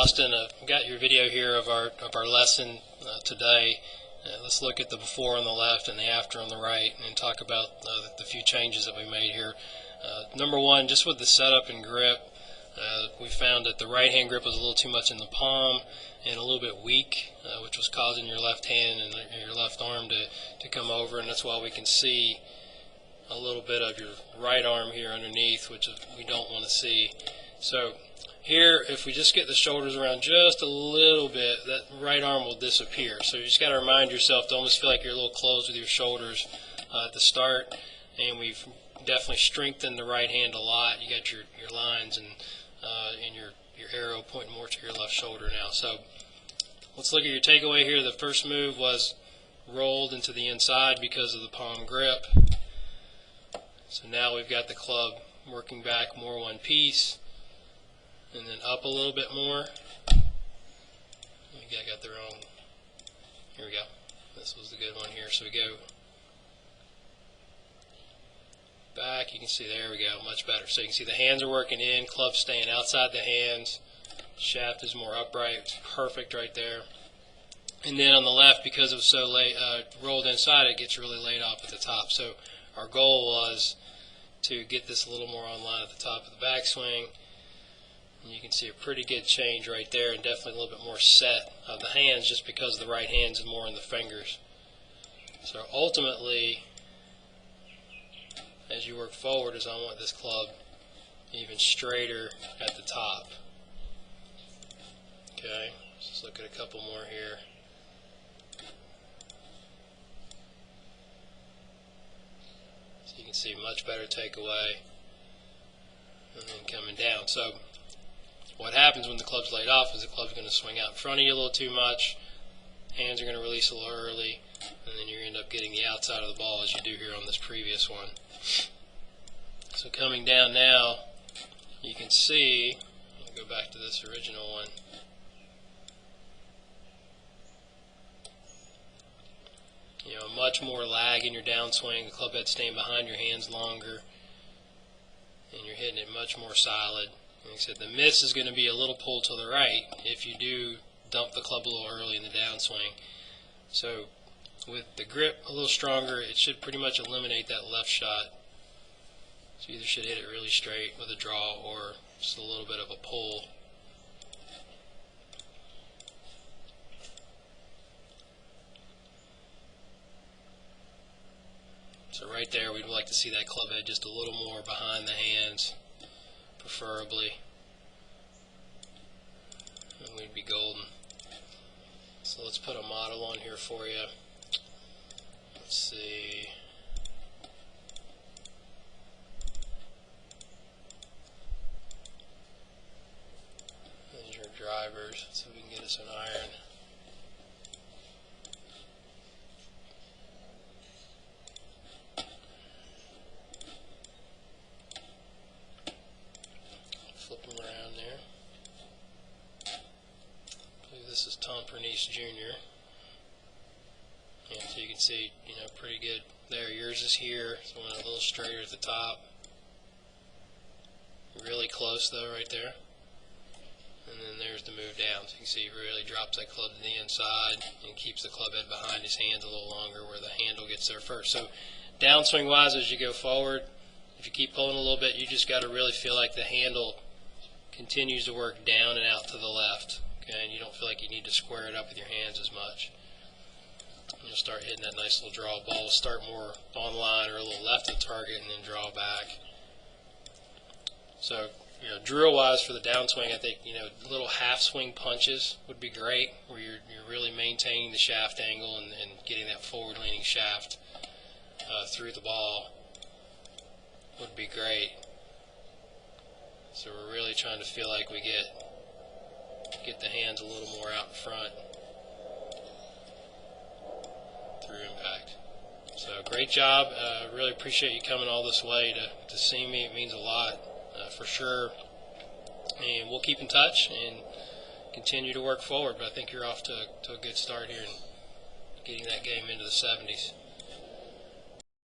Austin. I've got your video here of our lesson today. Let's look at the before on the left and the after on the right, and talk about the few changes that we made here. Number one, just with the setup and grip, we found that the right hand grip was a little too much in the palm and a little bit weak, which was causing your left hand and your left arm to come over, and that's why we can see a little bit of your right arm here underneath, which we don't want to see. So here, if we just get the shoulders around just a little bit, that right arm will disappear. So you just got to remind yourself to almost feel like you're a little closed with your shoulders at the start. And we've definitely strengthened the right hand a lot. You got your lines and your arrow pointing more to your left shoulder now. So let's look at your takeaway here. The first move was rolled into the inside because of the palm grip. So now we've got the club working back more one piece, and then up a little bit more. I got the wrong. Here we go. This was the good one here. So we go back. You can see, there we go, much better. So you can see the hands are working in, club staying outside the hands, shaft is more upright. It's perfect right there. And then on the left, because it was so late, rolled inside, it gets really laid off at the top. So our goal was to get this a little more on line at the top of the backswing. And you can see a pretty good change right there, and definitely a little bit more set of the hands just because the right hand's is more in the fingers. So ultimately, as you work forward, is I want this club even straighter at the top. Okay, let's just look at a couple more here. So you can see much better takeaway, and then coming down. So what happens when the club's laid off is the club's going to swing out in front of you a little too much, hands are going to release a little early, and then you end up getting the outside of the ball as you do here on this previous one. So coming down now, you can see, I'll go back to this original one, you know, much more lag in your downswing, the club head staying behind your hands longer, and you're hitting it much more solid. Like I said, the miss is going to be a little pull to the right if you do dump the club a little early in the downswing. So with the grip a little stronger, it should pretty much eliminate that left shot. So you either should hit it really straight with a draw or just a little bit of a pull. So right there, we'd like to see that club head just a little more behind the hands, preferably, and we'd be golden. So let's put a model on here for you. Let's see. There's your drivers, so we can get us an iron. Flip them around there. I believe this is Tom Pernice Jr. And so you can see, you know, pretty good there. Yours is here, so I want it a little straighter at the top. Really close though, right there. And then there's the move down. So you can see he really drops that club to the inside and keeps the club head behind his hands a little longer where the handle gets there first. So downswing wise, as you go forward, if you keep pulling a little bit, you just got to really feel like the handle continues to work down and out to the left. Okay, and you don't feel like you need to square it up with your hands as much. You'll start hitting that nice little draw ball. Start more on line or a little left of target and then draw back. So, you know, drill wise for the downswing, I think, you know, little half swing punches would be great, where you're really maintaining the shaft angle and getting that forward leaning shaft through the ball would be great. So we're really trying to feel like we get the hands a little more out in front through impact. So great job. Really appreciate you coming all this way to see me. It means a lot for sure. And we'll keep in touch and continue to work forward. But I think you're off to a good start here and getting that game into the 70s.